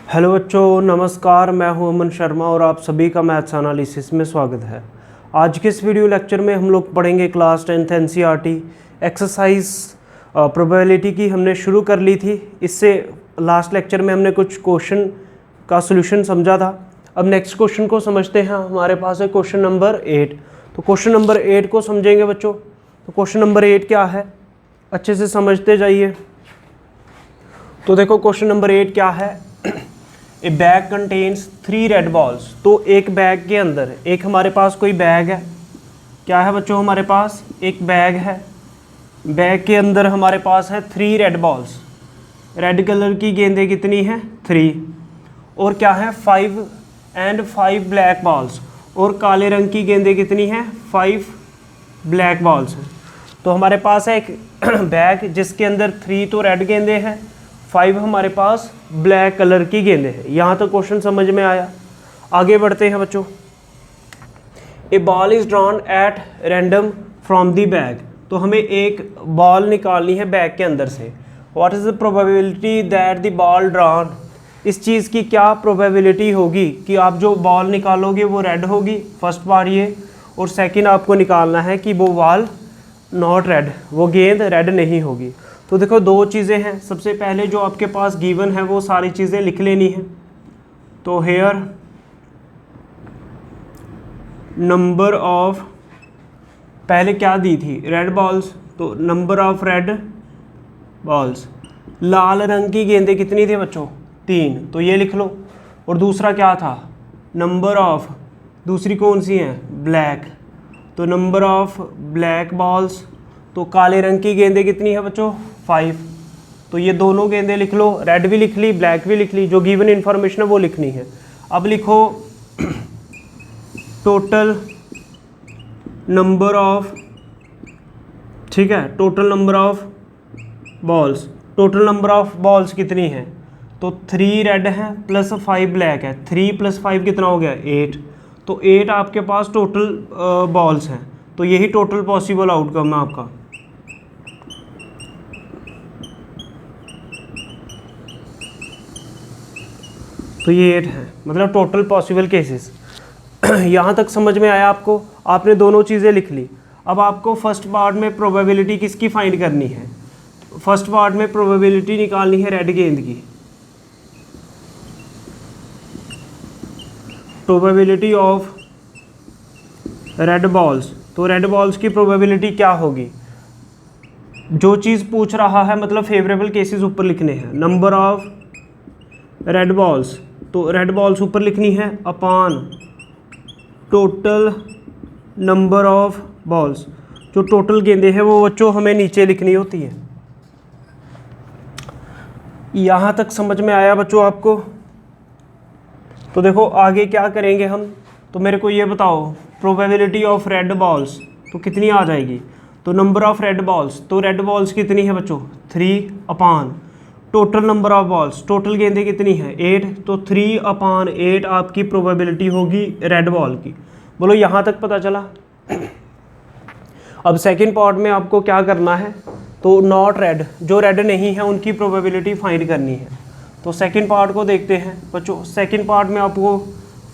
Hello बच्चों, नमस्कार। मैं हूं अमन शर्मा और आप सभी का मैथ्स एनालिसिस में स्वागत है। आज के इस वीडियो लेक्चर में हम लोग पढ़ेंगे class 10th NCERT exercise probability की। हमने शुरू कर ली थी। इससे लास्ट लेक्चर में हमने कुछ क्वेश्चन का सोल्यूशन समझा था। अब नेक्स्ट क्वेश्चन को समझते हैं। हमारे पास है क्वेश्चन नंबर 8। तो क्वेश्चन नंबर 8 को समझेंगे बच्चों। तो क्वेश्चन नंबर 8 क्या है, अच्छे से समझते जाइए। तो देखो क्वेश्चन नंबर 8 क्या है। ए बैग कंटेन्स 3 रेड बॉल्स। तो एक बैग के अंदर, एक हमारे पास कोई बैग है। क्या है बच्चों, हमारे पास एक बैग है। बैग के अंदर हमारे पास है 3 रेड बॉल्स। रेड कलर की गेंदें कितनी हैं? 3। और क्या है 5 एंड 5 ब्लैक बॉल्स। और काले रंग की गेंदें कितनी हैं? 5 ब्लैक बॉल्स हैं। तो हमारे पास है एक बैग जिसके अंदर 3 तो रेड गेंदें हैं, 5 हमारे पास ब्लैक कलर की गेंदें हैं। यहाँ तक क्वेश्चन समझ में आया। आगे बढ़ते हैं बच्चों। A ball is drawn at random from the bag. तो हमें एक बॉल निकालनी है बैग के अंदर से। What is the probability that the ball drawn. इस चीज़ की क्या प्रोबेबिलिटी होगी कि आप जो बॉल निकालोगे वो रेड होगी, फर्स्ट बार ये। और सेकंड आपको निकालना है कि वो बॉल नॉट रेड, वो गेंद रेड नहीं होगी। तो देखो दो चीज़ें हैं। सबसे पहले जो आपके पास गिवन है वो सारी चीज़ें लिख लेनी है। तो हेयर नंबर ऑफ, पहले क्या दी थी? Red balls. तो नंबर ऑफ रेड बॉल्स। लाल रंग की गेंदें कितनी थी बच्चों? 3। तो ये लिख लो। और दूसरा क्या था? नंबर ऑफ, दूसरी कौन सी है? ब्लैक। तो नंबर ऑफ ब्लैक बॉल्स। तो काले रंग की गेंदें कितनी है बच्चों? 5। तो ये दोनों गेंदें लिख लो। रेड भी लिख ली, ब्लैक भी लिख ली। जो गिवन इन्फॉर्मेशन है वो लिखनी है। अब लिखो टोटल नंबर ऑफ, ठीक है, total number of balls. Total number of balls कितनी है? तो 3 रेड है प्लस 5 ब्लैक है। 3 + 5 कितना हो गया? 8। तो 8 आपके पास टोटल बॉल्स हैं। तो यही टोटल पॉसिबल आउटकम है आपका। तो ये 8 है, मतलब टोटल पॉसिबल केसेस। यहाँ तक समझ में आया आपको? आपने दोनों चीज़ें लिख ली। अब आपको फर्स्ट पार्ट में प्रोबेबिलिटी किसकी फाइंड करनी है? फर्स्ट पार्ट में प्रोबेबिलिटी निकालनी है रेड गेंद की। Probability of red balls. तो रेड बॉल्स की प्रोबेबिलिटी क्या होगी? जो चीज़ पूछ रहा है मतलब फेवरेबल केसेस ऊपर लिखने हैं। नंबर ऑफ रेड बॉल्स, तो रेड बॉल्स ऊपर लिखनी है upon total number of balls. जो टोटल गेंदें हैं वो बच्चों हमें नीचे लिखनी होती है। यहाँ तक समझ में आया बच्चों आपको? तो देखो आगे क्या करेंगे हम। तो मेरे को ये बताओ प्रोबेबिलिटी ऑफ रेड बॉल्स तो कितनी आ जाएगी? तो नंबर ऑफ रेड बॉल्स, तो रेड बॉल्स कितनी है बच्चों? 3 upon total number of balls. Total गेंदें कितनी हैं? 8। तो 3 अपॉन 8 आपकी प्रोबेबिलिटी होगी रेड बॉल की। बोलो यहाँ तक पता चला? अब सेकंड पार्ट में आपको क्या करना है? तो नॉट रेड, जो रेड नहीं है उनकी प्रोबेबिलिटी फाइंड करनी है। तो सेकंड पार्ट को देखते हैं बच्चों। सेकंड पार्ट में आपको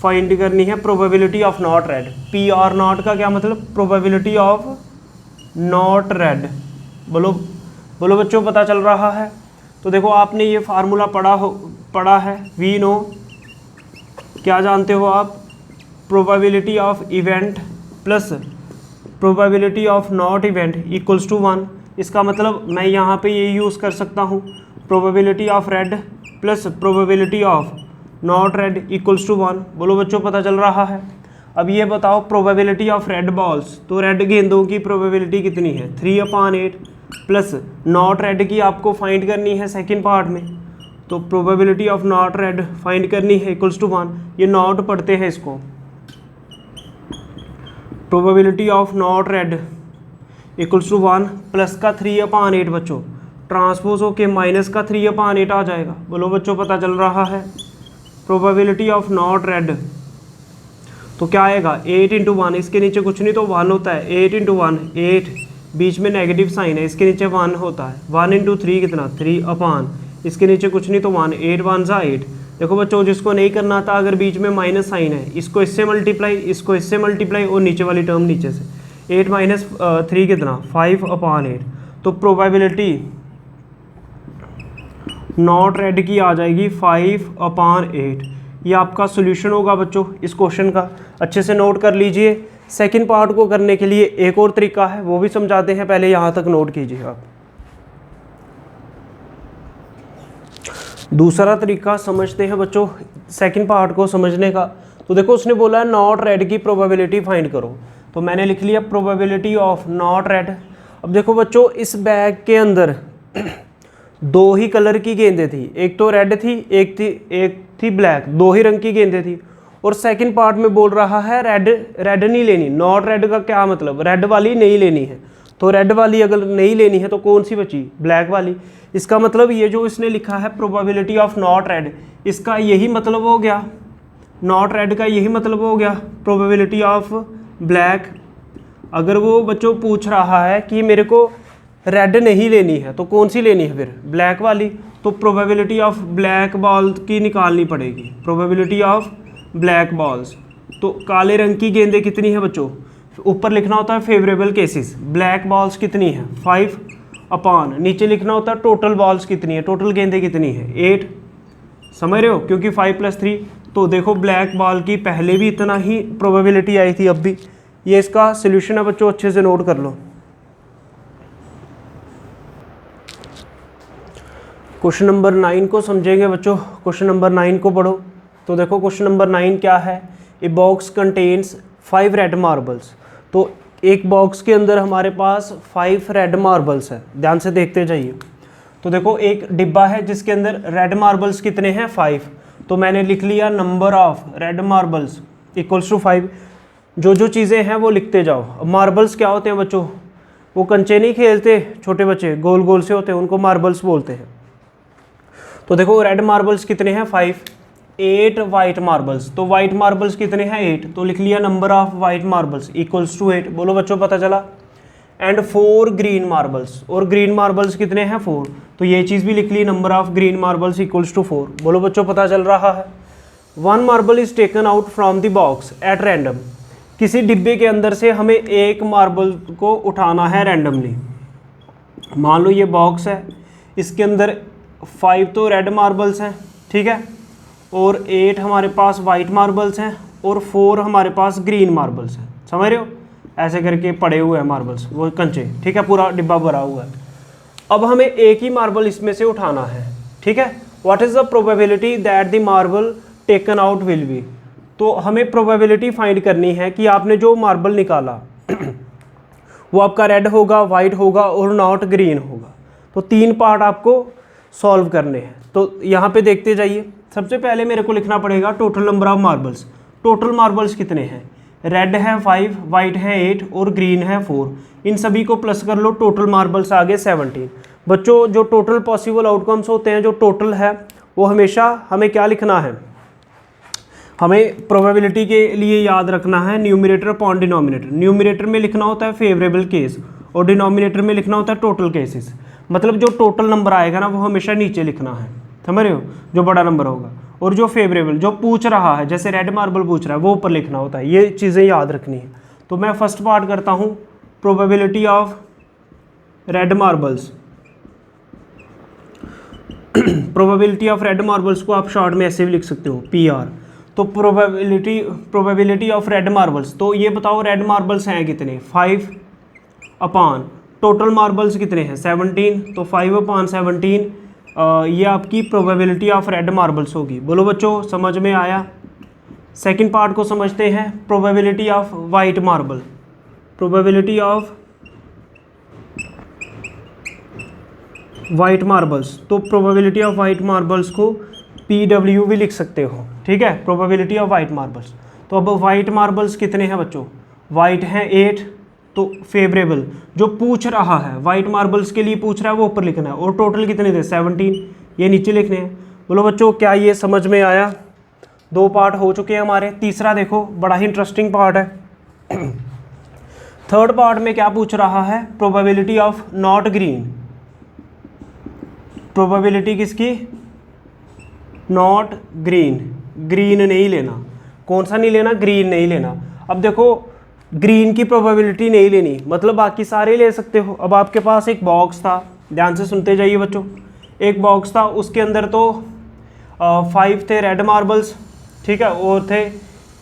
फाइंड करनी है probability of not red. PR0 का क्या मतलब? Probability of not red. बोलो बोलो बच्चों, पता चल रहा है? तो देखो आपने ये फार्मूला पढ़ा है। वी नो, क्या जानते हो आप? Probability of event plus probability of not event equals to 1। इसका मतलब मैं यहाँ पे ये यूज़ कर सकता हूँ, probability of red plus probability of not red equals to 1। बोलो बच्चों, पता चल रहा है? अब ये बताओ प्रोबेबिलिटी ऑफ रेड बॉल्स। तो रेड गेंदों की प्रोबेबिलिटी कितनी है? 3 अपॉन 8 प्लस नॉट रेड की आपको फाइंड करनी है सेकंड पार्ट में। तो probability of not red find करनी है इक्वल्स टू 1। ये नॉट पढ़ते हैं इसको। Probability of not red equals to 1 plus का 3 अपॉन 8 बच्चों, ट्रांसपोज होके माइनस का 3 अपॉन 8 आ जाएगा। बोलो बच्चों, पता चल रहा है? प्रोबेबिलिटी ऑफ नॉट रेड तो क्या आएगा? 8 × 1, इसके नीचे कुछ नहीं तो 1 होता है। 8 × 1 8, बीच में नेगेटिव साइन है, इसके नीचे 1 होता है। 1 × 3 कितना? 3 अपॉन, इसके नीचे कुछ नहीं तो 1, 8 1 = 8, देखो बच्चों, जिसको नहीं करना था, अगर बीच में माइनस साइन है, इसको इससे मल्टीप्लाई, इसको इससे मल्टीप्लाई और नीचे वाली टर्म नीचे से। 8 माइनस 3 कितना, 5/8। तो प्रोबेबिलिटी नॉट रेड की आ जाएगी 5/8। ये आपका सोल्यूशन होगा बच्चों इस क्वेश्चन का। अच्छे से नोट कर लीजिए। सेकंड पार्ट को करने के लिए एक और तरीका है, वो भी समझाते हैं, पहले यहाँ तक नोट कीजिए आप। दूसरा तरीका समझते हैं बच्चों सेकंड पार्ट को समझने का। तो देखो, उसने बोला है नॉट रेड की प्रोबेबिलिटी फाइंड करो, तो मैंने लिख लिया प्रोबेबिलिटी ऑफ नॉट रेड। अब देखो बच्चों, इस बैग के अंदर दो ही कलर की गेंदें थी, एक तो रेड थी, एक थी ब्लैक, दो ही रंग की गेंदें थी। और सेकंड पार्ट में बोल रहा है रेड नहीं लेनी। नॉट रेड का क्या मतलब, रेड वाली नहीं लेनी है। तो रेड वाली अगर नहीं लेनी है तो कौन सी बची, ब्लैक वाली। इसका मतलब ये जो इसने लिखा है प्रोबेबिलिटी ऑफ नॉट रेड, इसका यही मतलब हो गया, नॉट रेड का यही मतलब हो गया प्रोबेबिलिटी ऑफ ब्लैक। अगर वो बच्चों पूछ रहा है कि मेरे को रेड नहीं लेनी है तो कौन सी लेनी है, फिर ब्लैक वाली। तो प्रोबेबिलिटी ऑफ ब्लैक बॉल की निकालनी पड़ेगी, प्रोबेबिलिटी ऑफ ब्लैक बॉल्स। तो काले रंग की गेंदें कितनी है बच्चों, ऊपर लिखना होता है फेवरेबल केसेस, ब्लैक बॉल्स कितनी है 5/, नीचे लिखना होता है टोटल बॉल्स कितनी है, टोटल गेंदें कितनी है 8। समझ रहे हो, क्योंकि 5 + 3। तो देखो, ब्लैक बॉल की पहले भी इतना ही प्रोबेबिलिटी आई थी, अब भी। ये इसका सोल्यूशन है बच्चों, अच्छे से नोट कर लो। क्वेश्चन नंबर 9 को समझेंगे बच्चों। क्वेश्चन नंबर 9 को पढ़ो। तो देखो, क्वेश्चन नंबर 9 क्या है, a box contains 5 red marbles. तो एक बॉक्स के अंदर हमारे पास 5 रेड मार्बल्स है, ध्यान से देखते जाइए। तो देखो, एक डिब्बा है जिसके अंदर रेड मार्बल्स कितने हैं 5। तो मैंने लिख लिया number of red marbles equals to 5। जो जो चीज़ें हैं वो लिखते जाओ। मार्बल्स क्या होते हैं बच्चों, वो कंचे नहीं खेलते छोटे बच्चे, गोल गोल से होते हैं, उनको मार्बल्स बोलते हैं। तो देखो, रेड मार्बल्स कितने हैं 5, 8 वाइट मार्बल्स। तो वाइट मार्बल्स कितने हैं 8, तो लिख लिया number of white marbles equals to 8। बोलो बच्चों, पता चला। एंड 4 ग्रीन मार्बल्स, और ग्रीन मार्बल्स कितने हैं 4। तो ये चीज़ भी लिख ली, number of green marbles equals to 4। बोलो बच्चों, पता चल रहा है। 1 marble is taken out from the box at random. किसी डिब्बे के अंदर से हमें एक मार्बल को उठाना है रैंडमली। मान लो ये बॉक्स है, इसके अंदर 5 तो रेड मार्बल्स हैं, ठीक है, और 8 हमारे पास वाइट मार्बल्स हैं, और 4 हमारे पास ग्रीन मार्बल्स हैं। समझ रहे हो, ऐसे करके पड़े हुए हैं मार्बल्स, वो कंचे, ठीक है, पूरा डिब्बा भरा हुआ है। अब हमें एक ही मार्बल इसमें से उठाना है, ठीक है। What is the probability that the marble taken out will be. तो हमें प्रोबेबिलिटी फाइंड करनी है कि आपने जो मार्बल निकाला वो आपका रेड होगा, वाइट होगा और नॉट ग्रीन होगा। तो 3 पार्ट आपको सॉल्व करने हैं। तो यहाँ पे देखते जाइए। सबसे पहले मेरे को लिखना पड़ेगा total number of marbles. Total marbles कितने हैं, रेड है 5, वाइट है 8 और ग्रीन है 4। इन सभी को प्लस कर लो, टोटल मार्बल्स आ गए 17। बच्चों, जो टोटल पॉसिबल आउटकम्स होते हैं, जो टोटल है, वो हमेशा हमें क्या लिखना है, हमें प्रोबेबिलिटी के लिए याद रखना है न्यूमरेटर अपॉन डिनोमिनेटर। न्यूमरेटर में लिखना होता है फेवरेबल केस और डिनोमिनेटर में लिखना होता है टोटल केसेस। मतलब जो टोटल नंबर आएगा ना, वो हमेशा नीचे लिखना है, समझ रहे हो, जो बड़ा नंबर होगा। और जो फेवरेबल, जो पूछ रहा है, जैसे रेड मार्बल पूछ रहा है, वो ऊपर लिखना होता है। ये चीज़ें याद रखनी है। तो मैं फर्स्ट पार्ट करता हूँ, probability of red marbles. Probability of red marbles को आप शॉर्ट में ऐसे भी लिख सकते हो, PR। तो प्रोबेबिलिटी ऑफ रेड मार्बल्स, तो ये बताओ रेड मार्बल्स हैं कितने 5/, टोटल मार्बल्स कितने हैं 17, तो 5/17 ये आपकी प्रोबेबिलिटी ऑफ रेड मार्बल्स होगी। बोलो बच्चों, समझ में आया। सेकंड पार्ट को समझते हैं, probability of white marble. Probability of white marbles, तो प्रोबेबिलिटी ऑफ वाइट मार्बल्स को PW भी लिख सकते हो, ठीक है, प्रोबेबिलिटी ऑफ वाइट मार्बल्स। तो अब वाइट मार्बल्स कितने हैं बच्चों, वाइट हैं 8, तो फेवरेबल जो पूछ रहा है वाइट मार्बल्स के लिए पूछ रहा है वो ऊपर लिखना है, और टोटल कितने थे 17, ये नीचे लिखने हैं। बोलो बच्चों, क्या ये समझ में आया। 2 पार्ट हो चुके हैं हमारे। तीसरा देखो, बड़ा ही इंटरेस्टिंग पार्ट है। थर्ड पार्ट में क्या पूछ रहा है, probability of not green. Probability किसकी, नॉट ग्रीन, ग्रीन नहीं लेना। कौन सा नहीं लेना? ग्रीन नहीं लेना। अब देखो ग्रीन की प्रोबेबिलिटी नहीं लेनी, मतलब बाकी सारे ले सकते हो। अब आपके पास एक बॉक्स था, ध्यान से सुनते जाइए बच्चों, एक बॉक्स था, उसके अंदर तो 5 थे रेड मार्बल्स, ठीक है, और थे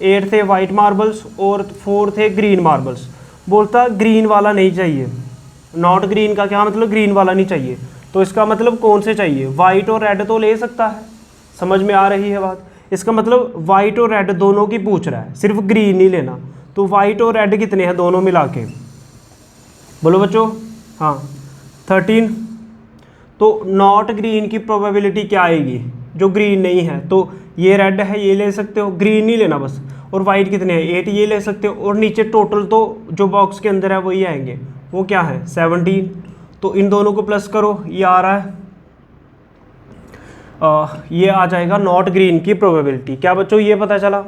8 थे वाइट मार्बल्स और 4 थे ग्रीन मार्बल्स। बोलता ग्रीन वाला नहीं चाहिए। नॉट ग्रीन का क्या मतलब? ग्रीन वाला नहीं चाहिए। तो इसका मतलब कौन से चाहिए? वाइट और रेड तो ले सकता है, समझ में आ रही है बात? इसका मतलब वाइट और रेड दोनों की पूछ रहा है, सिर्फ ग्रीन नहीं लेना। तो वाइट और रेड कितने हैं दोनों मिला के? बोलो बच्चों। हाँ 13। तो नॉट ग्रीन की प्रोबेबिलिटी क्या आएगी? जो ग्रीन नहीं है, तो ये रेड है ये ले सकते हो, ग्रीन नहीं लेना बस। और वाइट कितने हैं? 8 ये ले सकते हो। और नीचे टोटल तो जो बॉक्स के अंदर है वही आएंगे, वो क्या है? 17। तो इन दोनों को प्लस करो, ये आ रहा है ये आ जाएगा नॉट ग्रीन की प्रोबेबिलिटी। क्या बच्चों ये पता चला?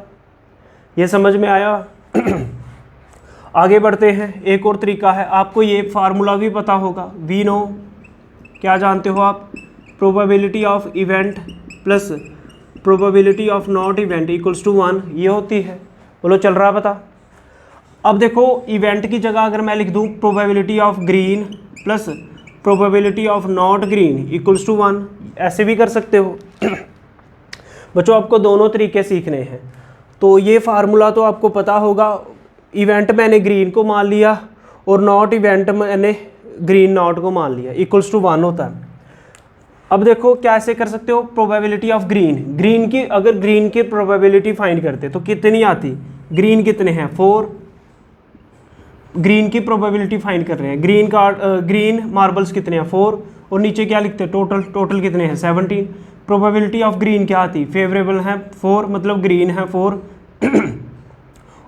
ये समझ में आया? आगे बढ़ते हैं। एक और तरीका है, आपको ये फार्मूला भी पता होगा। वी नो, क्या जानते हो आप? Probability of event plus probability of not event equals to 1, ये होती है। बोलो चल रहा है पता? अब देखो इवेंट की जगह अगर मैं लिख दूं probability of green plus probability of not green equals to 1, ऐसे भी कर सकते हो। बच्चों आपको दोनों तरीके सीखने हैं। तो ये फार्मूला तो आपको पता होगा। इवेंट मैंने ग्रीन को मान लिया और नॉट इवेंट मैंने ग्रीन नॉट को मान लिया, इक्वल्स टू 1 होता है। अब देखो कैसे कर सकते हो? प्रोबेबिलिटी ऑफ ग्रीन, ग्रीन की अगर ग्रीन की प्रोबेबिलिटी फाइंड करते तो कितनी आती? ग्रीन कितने हैं? 4। ग्रीन की प्रोबेबिलिटी फाइंड कर रहे हैं, ग्रीन मार्बल्स कितने हैं? 4। और नीचे क्या लिखते हैं? टोटल कितने हैं? 17। प्रोबेबिलिटी ऑफ ग्रीन क्या आती? फेवरेबल है 4, मतलब ग्रीन है 4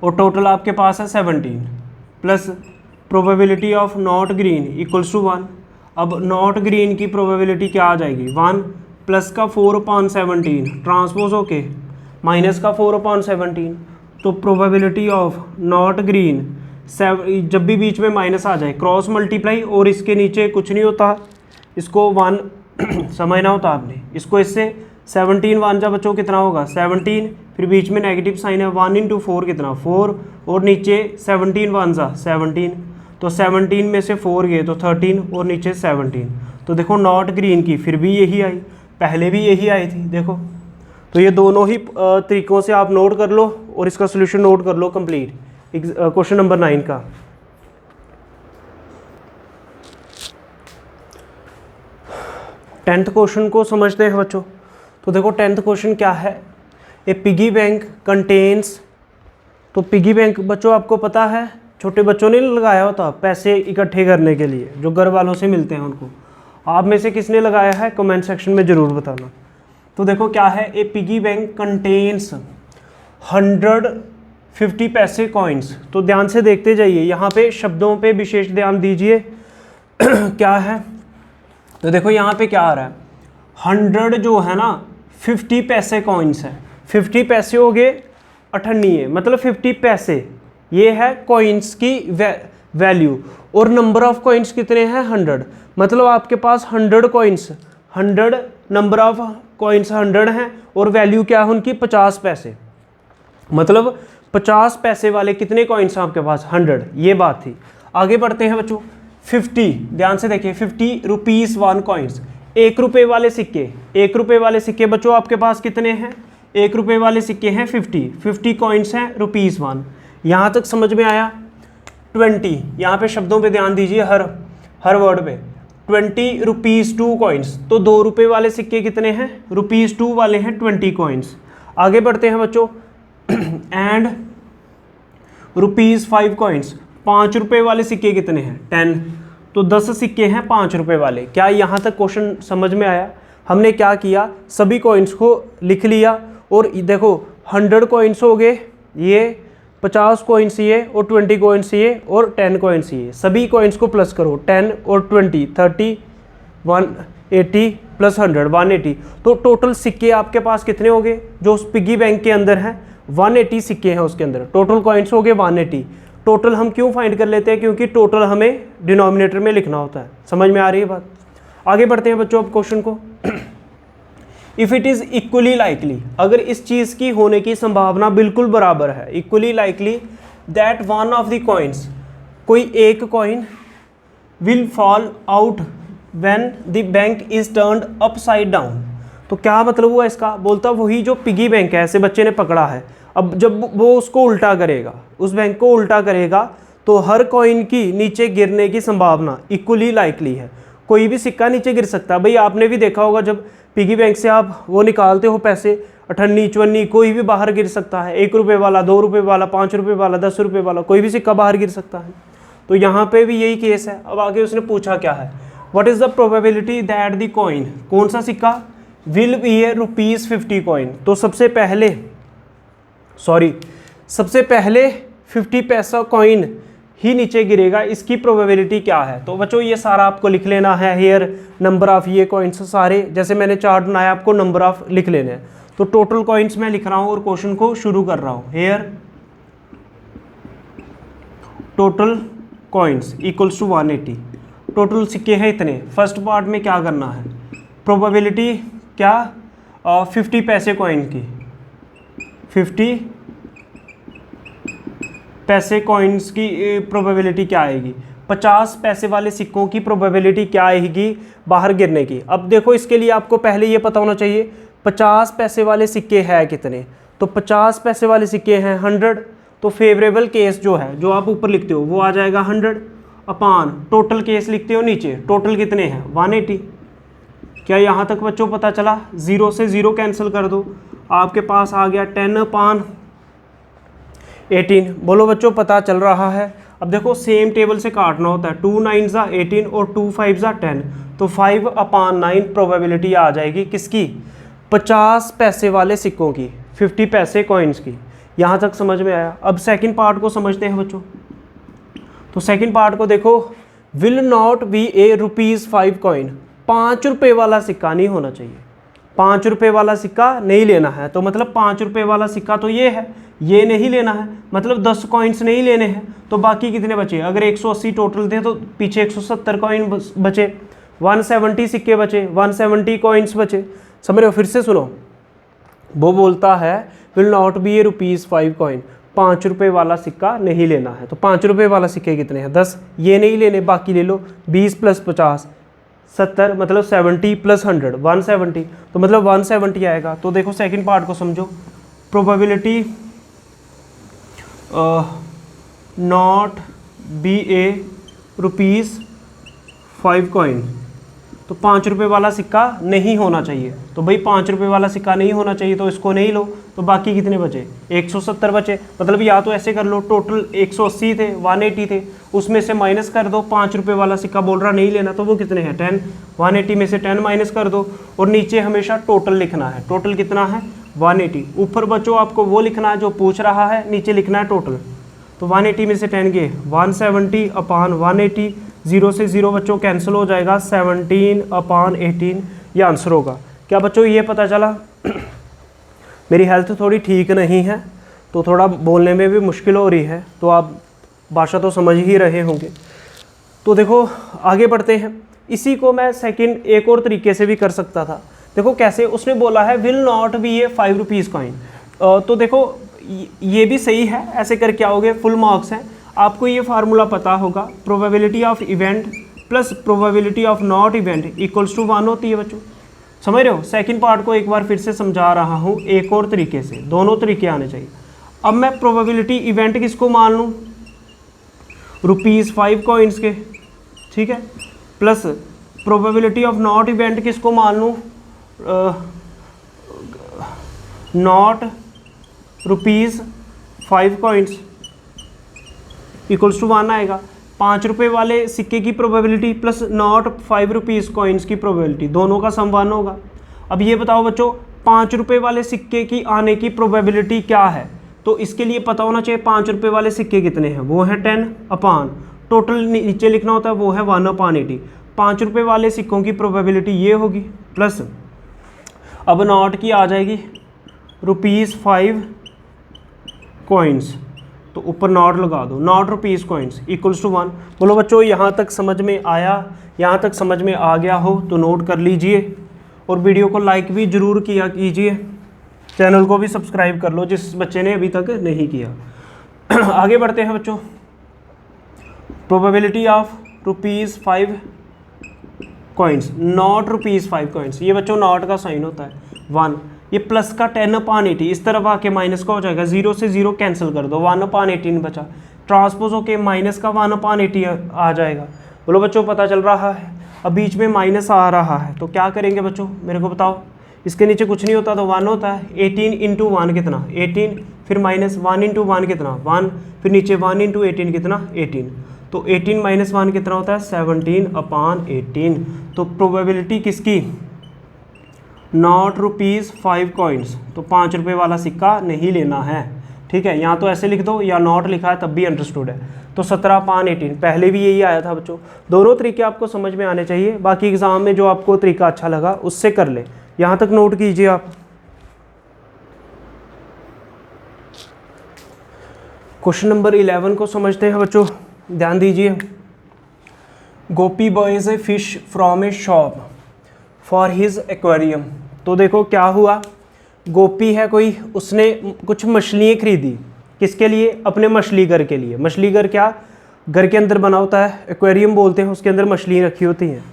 और टोटल आपके पास है 17 plus probability of not green equals to 1। अब नॉट ग्रीन की प्रोबेबिलिटी क्या आ जाएगी? 1 प्लस का 4/17 ट्रांसपोज होके माइनस का 4/17। तो प्रोबेबिलिटी ऑफ नॉट ग्रीन, जब भी बीच में माइनस आ जाए क्रॉस मल्टीप्लाई, और इसके नीचे कुछ नहीं होता, इसको 1 समझना होता आपने। इसको इससे 17 1 जा बच्चों कितना होगा? 17, फिर बीच में नेगेटिव साइन है, 1 × 4 कितना? 4, और नीचे 17 1 जा 17, तो 17 में से 4 गए तो 13 और नीचे 17। तो देखो नॉट ग्रीन की फिर भी यही आई, पहले भी यही आई थी देखो। तो ये दोनों ही तरीकों से आप नोट कर लो और इसका सोल्यूशन नोट कर लो कंप्लीट। क्वेश्चन नंबर 9 का। टेंथ क्वेश्चन को समझते हैं बच्चों। तो देखो 10th क्वेश्चन क्या है? ए पिगी बैंक कंटेन्स। तो पिगी बैंक बच्चों आपको पता है, छोटे बच्चों ने लगाया होता पैसे इकट्ठे करने के लिए, जो घर वालों से मिलते हैं उनको। आप में से किसने लगाया है? कमेंट सेक्शन में ज़रूर बताना। तो देखो क्या है? ए पिगी बैंक कंटेन्स 150 पैसे कॉइन्स। तो ध्यान से देखते जाइए, यहाँ पे शब्दों पे विशेष ध्यान दीजिए। क्या है? तो देखो यहाँ पे क्या आ रहा है? 100 जो है ना 50 पैसे कॉइन्स है। 50 पैसे हो गए 98, मतलब 50 पैसे ये है कॉइन्स की वैल्यू, और नंबर ऑफ कॉइन्स कितने हैं? 100, मतलब आपके पास 100 कॉइन्स, 100 नंबर ऑफ कॉइन्स 100 हैं और वैल्यू क्या है उनकी? 50 पैसे। मतलब 50 पैसे वाले कितने कॉइन्स हैं आपके पास? 100। ये बात थी। आगे बढ़ते हैं बच्चों। 50, ध्यान से देखिए, 50 रुपीज़ 1 कॉइन्स, 1 रुपये वाले सिक्के। 1 रुपये वाले सिक्के बच्चों आपके पास कितने हैं? 1 रुपये वाले सिक्के हैं 50 कॉइन्स हैं ₹1। यहाँ तक समझ में आया? 20, यहाँ पे शब्दों पे ध्यान दीजिए, हर वर्ड पे। 20 रुपीज़ 2 कॉइन्स, तो 2 रुपये वाले सिक्के कितने हैं? ₹2 वाले हैं 20 कॉइन्स। आगे बढ़ते हैं बच्चों। एंड ₹5 कॉइन्स, 5 रुपये वाले सिक्के कितने हैं? 10, तो 10 सिक्के हैं 5 रुपये वाले। क्या यहाँ तक क्वेश्चन समझ में आया? हमने क्या किया? सभी कॉइन्स को लिख लिया, और देखो 100 कॉइन्स हो गए ये, 50 कॉइन्स ये, और 20 कॉइन्स ये, और 10 कॉइन्स ये। सभी कॉइन्स को प्लस करो, 10 और 20 30, 180 प्लस 100 180। तो टोटल सिक्के आपके पास कितने हो गए? जो उस पिगी बैंक के अंदर हैं 180 सिक्के हैं उसके अंदर। टोटल कॉइन्स हो गए 180। टोटल हम क्यों फाइंड कर लेते हैं? क्योंकि टोटल हमें डिनोमिनेटर में लिखना होता है। समझ में आ रही है बात? आगे बढ़ते हैं बच्चों अब क्वेश्चन को। If it is equally likely, अगर इस चीज़ की होने की संभावना बिल्कुल बराबर है, equally likely that one of the coins, कोई एक coin will fall out when the bank is turned upside down. तो क्या मतलब हुआ इसका, बोलता वही जो पिगी बैंक है, ऐसे बच्चे ने पकड़ा है, अब जब वो उसको उल्टा करेगा, उस बैंक को उल्टा करेगा, तो हर कॉइन की नीचे गिरने की संभावना इक्वली लाइकली है। कोई भी सिक्का नीचे गिर सकता है। भाई आपने भी देखा होगा जब पिगी बैंक से आप वो निकालते हो पैसे, अठन्नी चवन्नी कोई भी बाहर गिर सकता है, 1 रुपये वाला, 2 रुपये वाला, 5 रुपये वाला, 10 रुपये वाला, कोई भी सिक्का बाहर गिर सकता है। तो यहाँ पे भी यही केस है। अब आगे उसने पूछा क्या है, what is the probability that the coin, कौन सा सिक्का, विल बी ए ₹50 कॉइन। तो सबसे पहले 50 पैसा कॉइन ही नीचे गिरेगा, इसकी प्रोबेबिलिटी क्या है। तो बच्चों ये सारा आपको लिख लेना है, हेयर नंबर ऑफ ये कॉइन्स सारे, जैसे मैंने चार्ट बनाया आपको नंबर ऑफ लिख लेने हैं। तो टोटल कॉइन्स मैं लिख रहा हूँ और क्वेश्चन को शुरू कर रहा हूँ। Here total coins equals to 180, total सिक्के हैं इतने। फर्स्ट पार्ट में क्या करना है, प्रोबेबिलिटी क्या, 50 पैसे कॉइन की, 50 पैसे कॉइन्स की प्रोबेबिलिटी क्या आएगी, 50 पैसे वाले सिक्कों की प्रोबेबिलिटी क्या आएगी बाहर गिरने की। अब देखो इसके लिए आपको पहले ये पता होना चाहिए 50 पैसे वाले सिक्के हैं कितने। तो 50 पैसे वाले सिक्के हैं 100, तो फेवरेबल केस जो है, जो आप ऊपर लिखते हो वो आ जाएगा 100 अपान टोटल केस लिखते हो नीचे, टोटल कितने हैं 180। क्या यहाँ तक बच्चों पता चला, 0 से 0 कैंसिल कर दो, आपके पास आ गया 10 अपान 18। बोलो बच्चों पता चल रहा है। अब देखो सेम टेबल से काटना होता है, 2 9 ज़ा 18 और 2 5 ज़ा 10, तो 5 अपान 9 प्रोबेबिलिटी आ जाएगी किसकी, 50 पैसे वाले सिक्कों की, 50 पैसे कॉइन्स की। यहाँ तक समझ में आया। अब सेकंड पार्ट को समझते हैं बच्चों। तो सेकंड पार्ट को देखो, will not be A ₹5 coin, 5 रुपये वाला सिक्का नहीं होना चाहिए, 5 रुपये वाला सिक्का नहीं लेना है। तो मतलब 5 रुपये वाला सिक्का तो ये है, ये नहीं लेना है, मतलब 10 कॉइन्स नहीं लेने हैं। तो बाकी कितने बचे, अगर 180 टोटल थे तो पीछे 170 कॉइन बचे, 170 सिक्के बचे, 170 कॉइन्स बचे। समझ रहे हो, फिर से सुनो, वो बोलता है will not be A ₹5 coin, 5 रुपये वाला सिक्का नहीं लेना है। तो 5 रुपये वाला सिक्के कितने हैं, 10, ये नहीं लेने, बाकी ले लो, 20 + 50 70, मतलब 70 + 100 170, तो मतलब 170 आएगा। तो देखो सेकंड पार्ट को समझो, probability not be A ₹5 coin, तो 5 रुपये वाला सिक्का नहीं होना चाहिए। तो भाई 5 रुपये वाला सिक्का नहीं होना चाहिए, तो इसको नहीं लो। तो बाकी कितने बचे, 170 बचे। मतलब या तो ऐसे कर लो, टोटल 180 थे, 180 थे, उसमें से माइनस कर दो, 5 रुपये वाला सिक्का बोल रहा नहीं लेना, तो वो कितने हैं 10, 180 में से 10 माइनस कर दो, और नीचे हमेशा टोटल लिखना है। टोटल कितना है 180। ऊपर बच्चों आपको वो लिखना है जो पूछ रहा है, नीचे लिखना है टोटल। तो 180 में से 10 गए 170 अपान 180, 0 से 0 बच्चों कैंसिल हो जाएगा, 17 अपान 18 ये आंसर होगा। क्या बच्चों ये पता चला। मेरी हेल्थ थोड़ी ठीक नहीं है, तो थोड़ा बोलने में भी मुश्किल हो रही है, तो आप भाषा तो समझ ही रहे होंगे। तो देखो आगे बढ़ते हैं। इसी को मैं सेकंड एक और तरीके से भी कर सकता था। देखो कैसे, उसने बोला है will not be A ₹5 coin, तो देखो ये भी सही है, ऐसे करके आओगे फुल मार्क्स हैं। आपको ये फार्मूला पता होगा, probability of event plus probability of not event equals to 1 होती है बच्चों। समझ रहे हो। सेकंड पार्ट को एक बार फिर से समझा रहा हूँ एक और तरीके से, दोनों तरीके आने चाहिए। अब मैं प्रोबेबिलिटी इवेंट किसको मान लूँ, ₹5 कॉइन्स के, ठीक है, plus probability of not event किसको मान लूँ, नॉट ₹5 कॉइन्स इक्वल्स टू 1 आएगा। 5 रुपये वाले सिक्के की प्रोबेबिलिटी प्लस नॉट ₹5 कॉइन्स की प्रोबेबिलिटी, दोनों का सम 1 होगा। अब ये बताओ बच्चों 5 रुपये वाले सिक्के की आने की प्रोबेबिलिटी क्या है, तो इसके लिए पता होना चाहिए 5 रुपये वाले सिक्के कितने हैं, वो है 10 अपान टोटल नीचे लिखना होता है, वो है 1/80। 5 रुपये वाले सिक्कों की प्रोबेबिलिटी ये होगी, प्लस अब नॉट की आ जाएगी ₹5 कॉइन्स, तो ऊपर नॉट लगा दो, नॉट ₹5 कॉइन्स इक्वल्स टू 1। बोलो बच्चों यहाँ तक समझ में आया, यहाँ तक समझ में आ गया हो तो नोट कर लीजिए। और वीडियो को लाइक भी ज़रूर किया कीजिए, चैनल को भी सब्सक्राइब कर लो जिस बच्चे ने अभी तक नहीं किया। आगे बढ़ते हैं बच्चों। Probability of ₹5 coins, not ₹5 coins. ये बच्चों नॉट का साइन होता है 1, ये प्लस का 10/80 इस तरफ आके माइनस का हो जाएगा, 0 से 0 कैंसिल कर दो, 1/18 बचा। ट्रांसपोज होके माइनस का 1/80 आ जाएगा। बोलो बच्चों पता चल रहा है। अब बीच में माइनस आ रहा है तो क्या करेंगे बच्चों, मेरे को बताओ। इसके नीचे कुछ नहीं होता तो 1 होता है। 18 × 1 कितना 18, फिर माइनस 1 × 1 कितना 1, फिर नीचे 1 × 18 कितना 18। तो 18 - 1 कितना होता है 17/18। तो प्रोबेबिलिटी किसकी, नॉट ₹5 कॉइन्स, तो ₹5 वाला सिक्का नहीं लेना है। ठीक है, यहाँ तो ऐसे लिख दो या नॉट लिखा है तब भी अंडरस्टूड है। तो 17/18 पहले भी यही आया था बच्चों। दोनों तरीके आपको समझ में आने चाहिए, बाकी एग्जाम में जो आपको तरीका अच्छा लगा उससे कर ले। यहाँ तक नोट कीजिए आप। क्वेश्चन नंबर 11 को समझते हैं बच्चों, ध्यान दीजिए। Gopi buys a fish from a shop for his aquarium. तो देखो क्या हुआ, गोपी है कोई, उसने कुछ मछलियाँ खरीदी, किसके लिए, अपने मछली घर के लिए। मछली घर क्या घर के अंदर बना होता है, एक्वेरियम बोलते हैं, उसके अंदर मछलियाँ रखी होती हैं।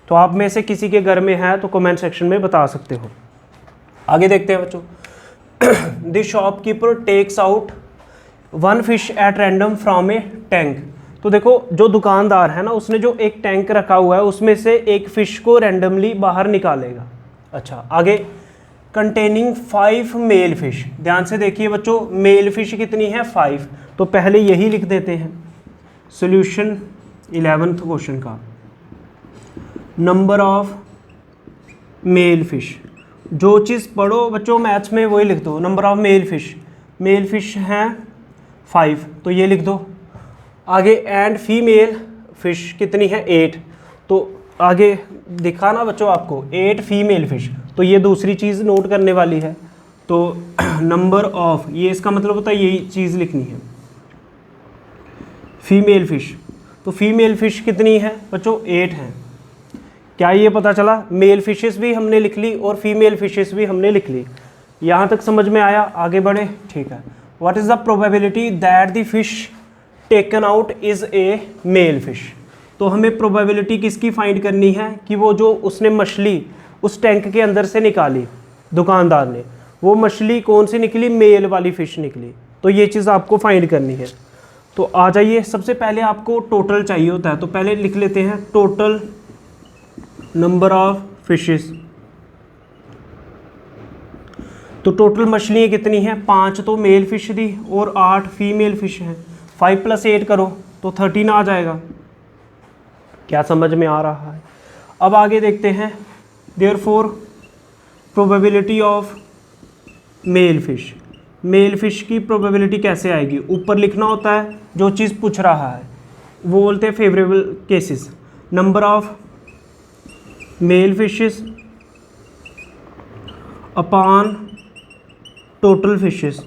तो आप में से किसी के घर में है तो कमेंट सेक्शन में बता सकते हो। आगे देखते हैं बच्चों। The shopkeeper takes out 1 fish at random from a tank. तो देखो जो दुकानदार है ना, उसने जो एक टैंक रखा हुआ है उसमें से एक फिश को रैंडमली बाहर निकालेगा। अच्छा आगे, कंटेनिंग 5 मेल फिश। ध्यान से देखिए बच्चों, मेल फिश कितनी है 5, तो पहले यही लिख देते हैं। सॉल्यूशन 11th क्वेश्चन का, नंबर ऑफ मेल फिश। जो चीज़ पढ़ो बच्चों मैथ्स में वही लिख दो। Number of male fish, male fish हैं 5 तो ये लिख दो। आगे एंड फीमेल फिश कितनी है 8, तो आगे दिखा ना बच्चों आपको 8 फीमेल फिश, तो ये दूसरी चीज़ नोट करने वाली है। तो नंबर ऑफ, ये इसका मतलब होता है यही चीज़ लिखनी है, फीमेल फिश। तो फीमेल फिश कितनी है बच्चों 8 हैं। क्या ये पता चला, मेल फिशेस भी हमने लिख ली और फीमेल फिशेस भी हमने लिख ली। यहाँ तक समझ में आया, आगे बढ़े। ठीक है, what is the probability that the fish taken out is a male fish. तो हमें प्रोबेबिलिटी किसकी फाइंड करनी है कि वो जो उसने मछली उस टैंक के अंदर से निकाली दुकानदार ने, वो मछली कौन सी निकली, मेल वाली फ़िश निकली। तो ये चीज़ आपको फाइंड करनी है। तो आ जाइए, सबसे पहले आपको टोटल चाहिए होता है, तो पहले लिख लेते हैं टोटल नंबर ऑफ फिशेस। तो टोटल मछलियाँ कितनी हैं 5 तो मेल फिश दी और 8 फीमेल फिश हैं। 5 + 8 करो तो 13 आ जाएगा। क्या समझ में आ रहा है। अब आगे देखते हैं, therefore probability of male fish. Male fish की प्रोबेबिलिटी कैसे आएगी, ऊपर लिखना होता है जो चीज़ पूछ रहा है, वो बोलते हैं favourable cases. Number of mail fishes upon total fishes.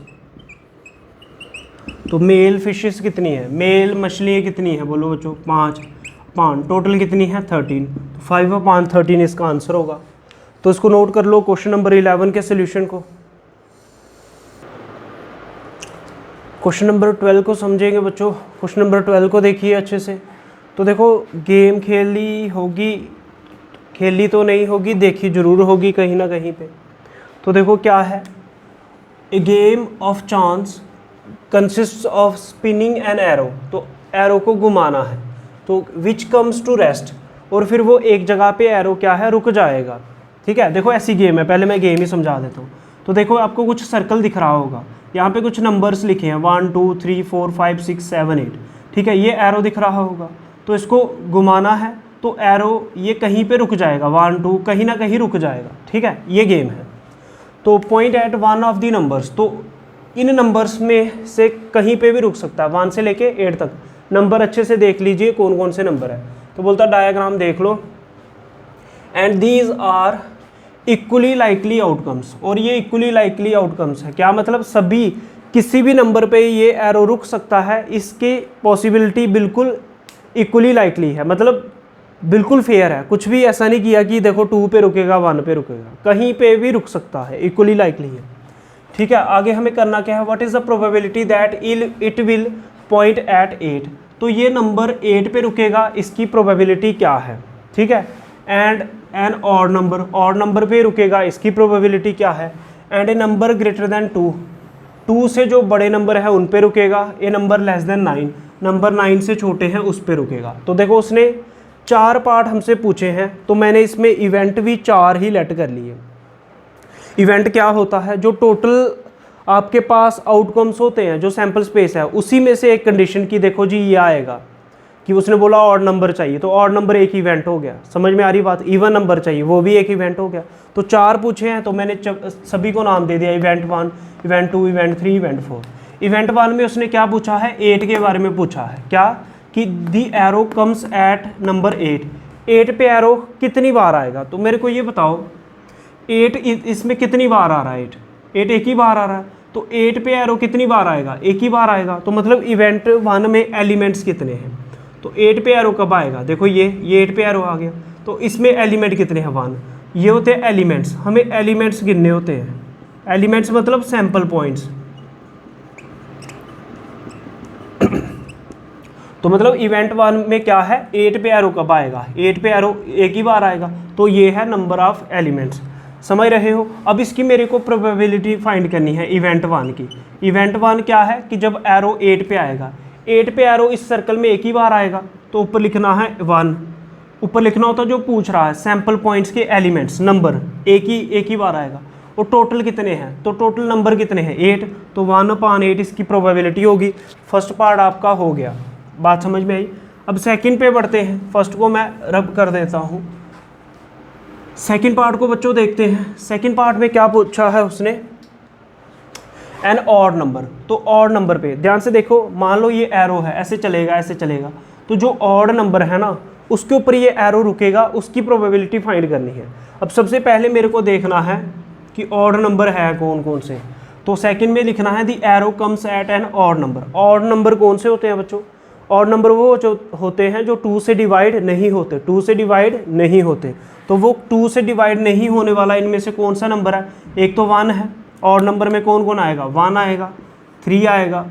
तो मेल फिशेस कितनी है, मेल मछलियाँ कितनी है, बोलो बच्चों 5, टोटल कितनी है 13, तो 5/13 इसका आंसर होगा। तो इसको नोट कर लो क्वेश्चन नंबर 11 के सोल्यूशन को। क्वेश्चन नंबर 12 को समझेंगे बच्चों। क्वेश्चन नंबर 12 को देखिए अच्छे से। तो देखो गेम खेली होगी, खेली तो नहीं होगी, देखी जरूर होगी कहीं ना कहीं पे। तो देखो क्या है, a game of chance consist of spinning an arrow. तो एरो को घुमाना है, तो विच कम्स टू रेस्ट, और फिर वो एक जगह पे एरो क्या है रुक जाएगा। ठीक है, देखो ऐसी गेम है, पहले मैं गेम ही समझा देता हूँ। तो देखो आपको कुछ सर्कल दिख रहा होगा, यहाँ पे कुछ नंबर्स लिखे हैं 1 2 3 4 5 6 7 8। ठीक है, ये एरो दिख रहा होगा, तो इसको घुमाना है तो एरो ये कहीं पे रुक जाएगा, 1 2 कहीं ना कहीं रुक जाएगा। ठीक है, ये गेम है। तो point at 1 of the numbers, तो इन नंबर्स में से कहीं पे भी रुक सकता है, 1 से लेके 8 तक। नंबर अच्छे से देख लीजिए कौन कौन से नंबर है। तो बोलता डायग्राम देख लो, and these are equally likely outcomes. और ये इक्वली लाइकली आउटकम्स है, क्या मतलब सभी किसी भी नंबर पे ये एरो रुक सकता है, इसकी पॉसिबिलिटी बिल्कुल इक्वली लाइकली है। मतलब बिल्कुल फेयर है, कुछ भी ऐसा नहीं किया कि देखो 2 पे रुकेगा 1 पे रुकेगा, कहीं पे भी रुक सकता है, इक्वली लाइकली है। ठीक है, आगे हमें करना क्या है, what is the probability that it will point at 8। तो ये नंबर 8 पे रुकेगा, इसकी प्रोबेबिलिटी क्या है। ठीक है, एंड एन ऑड नंबर पे रुकेगा, इसकी प्रोबेबिलिटी क्या है। And A number greater than 2 से जो बड़े नंबर है उन पे रुकेगा। ए नंबर लेस देन 9, नंबर 9 से छोटे हैं उस पे रुकेगा। तो देखो उसने 4 पार्ट हमसे पूछे हैं, तो मैंने इसमें इवेंट भी 4 ही लेट कर लिए। इवेंट क्या होता है, जो टोटल आपके पास आउटकम्स होते हैं, जो सैम्पल स्पेस है, उसी में से एक कंडीशन की देखो जी ये आएगा कि उसने बोला ऑड नंबर चाहिए, तो ऑड नंबर एक इवेंट हो गया। समझ में आ रही बात। इवन नंबर चाहिए, वो भी एक इवेंट हो गया। तो 4 पूछे हैं, तो मैंने सभी को नाम दे दिया, event 1, event 2, event 3, event 4। Event 1 में उसने क्या पूछा है, 8 के बारे में पूछा है। क्या कि दी एरो कम्स एट नंबर 8 पे एरो कितनी बार आएगा। तो मेरे को ये बताओ 8 इसमें कितनी बार आ रहा है, 8 एक ही बार आ रहा है, तो 8 पे एरो कितनी बार आएगा, एक ही बार आएगा। तो मतलब इवेंट 1 में एलिमेंट्स कितने हैं, तो 8 पे एरो कब आएगा, देखो ये 8 पे एरो आ गया, तो इसमें एलिमेंट कितने हैं, 1। ये होते हैं एलिमेंट्स, हमें एलिमेंट्स गिनने होते हैं। एलिमेंट्स मतलब सैम्पल पॉइंट्स। तो मतलब इवेंट 1 में क्या है, 8 पे एरो कब आएगा, 8 पे एरो एक ही बार आएगा, तो ये है नंबर ऑफ एलिमेंट्स। समझ रहे हो। अब इसकी मेरे को प्रोबेबिलिटी फाइंड करनी है इवेंट 1 की। इवेंट 1 क्या है कि जब एरो 8 पे आएगा, 8 पे एरो इस सर्कल में एक ही बार आएगा, तो ऊपर लिखना है 1। ऊपर लिखना होता जो पूछ रहा है सैम्पल पॉइंट्स के एलिमेंट्स, नंबर एक ही बार आएगा। और टोटल कितने हैं, तो टोटल नंबर कितने हैं, 8, तो 1/8 इसकी प्रोबेबिलिटी होगी। फर्स्ट पार्ट आपका हो गया, बात समझ में आई। अब सेकंड पे बढ़ते हैं, फर्स्ट को मैं रब कर देता हूँ। सेकंड पार्ट को बच्चों देखते हैं। सेकंड पार्ट में क्या पूछा है उसने, एन ऑड नंबर। तो ऑड नंबर पे ध्यान से देखो, मान लो ये एरो है, ऐसे चलेगा ऐसे चलेगा, तो जो ऑड नंबर है ना उसके ऊपर ये एरो रुकेगा, उसकी प्रोबेबिलिटी फाइंड करनी है। अब सबसे पहले मेरे को देखना है कि ऑड नंबर है कौन कौन से। तो सेकंड में लिखना है the arrow comes at an odd number. Odd number कौन से होते हैं बच्चों, ऑड नंबर वो जो होते हैं जो 2 से डिवाइड नहीं होते, 2 से डिवाइड नहीं होते। तो वो 2 से डिवाइड नहीं होने वाला इनमें से कौन सा नंबर है, एक तो 1 है। ऑड नंबर में कौन कौन आएगा, 1 आएगा, 3 आएगा,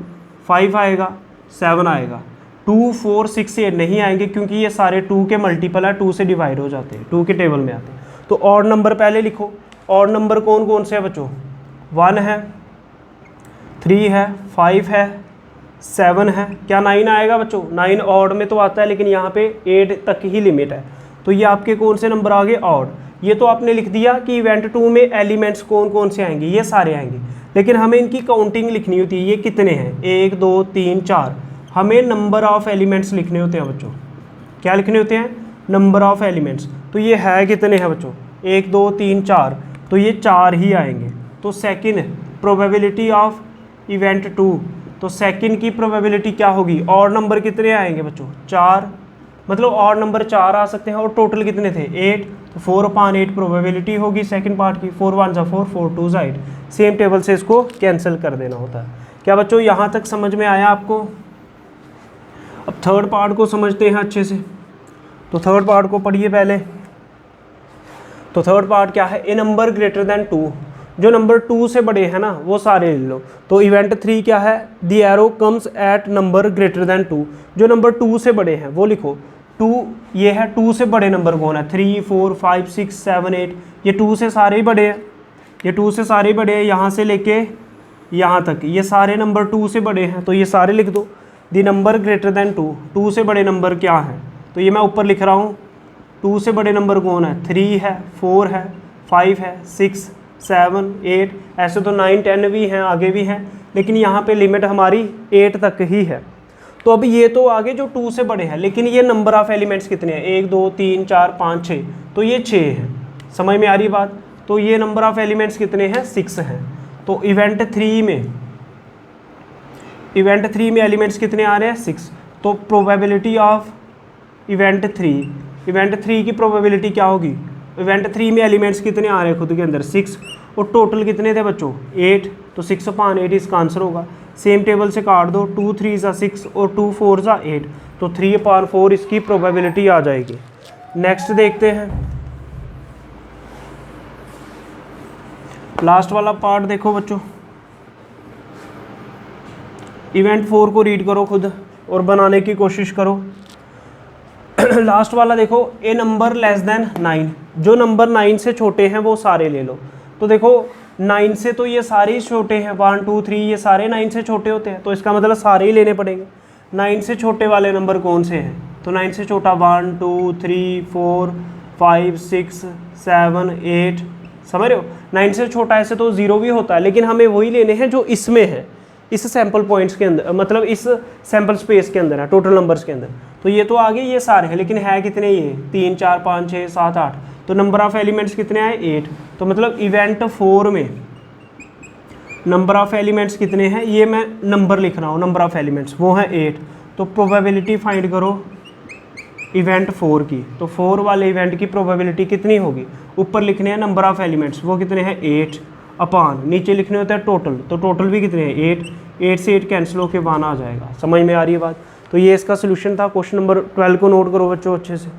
5 आएगा, 7 आएगा। 2, 4, 6, 8 नहीं आएंगे क्योंकि ये सारे 2 के मल्टीपल है, 2 से डिवाइड हो जाते हैं, 2 के टेबल में आते हैं। तो ऑड नंबर पहले लिखो। ऑड नंबर कौन कौन से है बच्चों, 1 है, 3 है, 5 है, 7 है। क्या 9 आएगा बच्चों, 9 ऑड में तो आता है, लेकिन यहाँ पे 8 तक ही लिमिट है। तो ये आपके कौन से नंबर आ गए, ऑड। ये तो आपने लिख दिया कि इवेंट 2 में एलिमेंट्स कौन कौन से आएंगे, ये सारे आएंगे, लेकिन हमें इनकी काउंटिंग लिखनी होती है, ये कितने हैं, 1, 2, 3, 4। हमें नंबर ऑफ एलिमेंट्स लिखने होते हैं बच्चों। क्या लिखने होते हैं, नंबर ऑफ एलिमेंट्स। तो ये है कितने हैं बच्चों, 1, 2, 3, 4, तो ये 4 ही आएंगे। तो सेकंड प्रोबेबिलिटी ऑफ इवेंट 2, तो सेकंड की प्रोबेबिलिटी क्या होगी, ऑड नंबर कितने आएंगे बच्चों, 4, मतलब ऑड नंबर 4 आ सकते हैं। और टोटल कितने थे, 8, तो 4/8 प्रोबेबिलिटी होगी सेकंड पार्ट की। 4 1 4, 4 2 8। सेम टेबल से इसको कैंसिल कर देना होता है। क्या बच्चों यहाँ तक समझ में आया आपको। अब थर्ड पार्ट को समझते हैं अच्छे से। तो थर्ड पार्ट को पढ़िए पहले। तो थर्ड पार्ट क्या है, ए नंबर ग्रेटर देन 2, जो नंबर 2 से बड़े हैं ना वो सारे ले लो। तो इवेंट 3 क्या है, the arrow comes at number greater than 2, जो नंबर 2 से बड़े हैं वो लिखो। 2 ये है, 2 से बड़े नंबर कौन है, 3, 4, 5, 6, 7, 8। ये 2 से सारे ही बड़े हैं, ये 2 से सारे ही बड़े हैं, यहाँ से लेके यहाँ तक ये सारे नंबर 2 से बड़े हैं, तो ये सारे लिख दो। दी नंबर ग्रेटर देन 2, 2 से बड़े नंबर क्या हैं, तो ये मैं ऊपर लिख रहा हूँ। 2 से बड़े नंबर कौन है, 3 है, 4 है, 5 है, 6, 7, 8। ऐसे तो 9, 10 भी हैं, आगे भी हैं, लेकिन यहाँ पे लिमिट हमारी 8 तक ही है। तो अब ये तो आगे जो 2 से बड़े हैं, लेकिन ये नंबर ऑफ एलिमेंट्स कितने हैं, 1, 2, 3, 4, 5, 6, तो ये 6 हैं। समझ में आ रही बात। तो ये नंबर ऑफ एलिमेंट्स कितने हैं, 6 हैं। तो इवेंट 3 में एलिमेंट्स कितने आ रहे हैं, 6। तो प्रोबेबिलिटी ऑफ इवेंट 3 की प्रोबेबिलिटी क्या होगी, इवेंट 3 में एलिमेंट्स कितने आ रहे हैं खुद के अंदर, 6। और टोटल कितने थे बच्चों, 8, तो 6/8 इसका आंसर होगा। सेम टेबल से काट दो, 2 3 6 और 2 4 8, तो 3/4 इसकी प्रोबेबिलिटी आ जाएगी। नेक्स्ट देखते हैं, लास्ट वाला पार्ट देखो बच्चों। इवेंट 4 को रीड करो खुद और बनाने की कोशिश करो। लास्ट वाला देखो, ए नंबर लेस देन 9, जो नंबर 9 से छोटे हैं वो सारे ले लो। तो देखो 9 से तो ये सारे ही छोटे हैं, 1 2 3 ये सारे 9 से छोटे होते हैं, तो इसका मतलब सारे ही लेने पड़ेंगे। 9 से छोटे वाले नंबर कौन से हैं? तो 9 से छोटा 1 2 3 4 5 6 7 8, समझ रहे हो? 9 से छोटा ऐसे तो 0 भी होता है, लेकिन हमें वही लेने हैं जो इसमें है, इस सैम्पल पॉइंट्स के अंदर, मतलब इस सैम्पल स्पेस के अंदर है, टोटल नंबर्स के अंदर। तो ये तो आगे ये सारे हैं, लेकिन है कितने ये? 3 4 5 6 7 8, तो नंबर ऑफ एलिमेंट्स कितने आए? 8। तो मतलब इवेंट 4 में नंबर ऑफ एलिमेंट्स कितने हैं? ये मैं नंबर लिख रहा हूँ, नंबर ऑफ एलिमेंट्स वो है 8। तो प्रोबेबिलिटी फाइंड करो इवेंट 4 की। तो 4 वाले इवेंट की प्रोबेबिलिटी कितनी होगी? ऊपर लिखने हैं नंबर ऑफ एलिमेंट्स, वो कितने हैं? 8 अपान नीचे लिखने होते हैं टोटल, तो टोटल भी कितने हैं? 8। 8 से 8 कैंसिल होकर 1 आ जाएगा। समझ में आ रही है बात? तो ये इसका सोल्यूशन था। क्वेश्चन नंबर 12 को नोट करो बच्चों अच्छे से,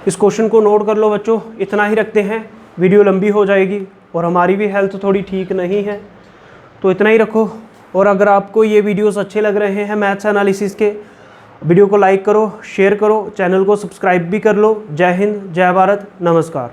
इस क्वेश्चन को नोट कर लो बच्चों। इतना ही रखते हैं, वीडियो लंबी हो जाएगी और हमारी भी हेल्थ थोड़ी ठीक नहीं है, तो इतना ही रखो। और अगर आपको ये वीडियोस अच्छे लग रहे हैं मैथ्स एनालिसिस के, वीडियो को लाइक करो, शेयर करो, चैनल को सब्सक्राइब भी कर लो। जय हिंद, जय भारत, नमस्कार।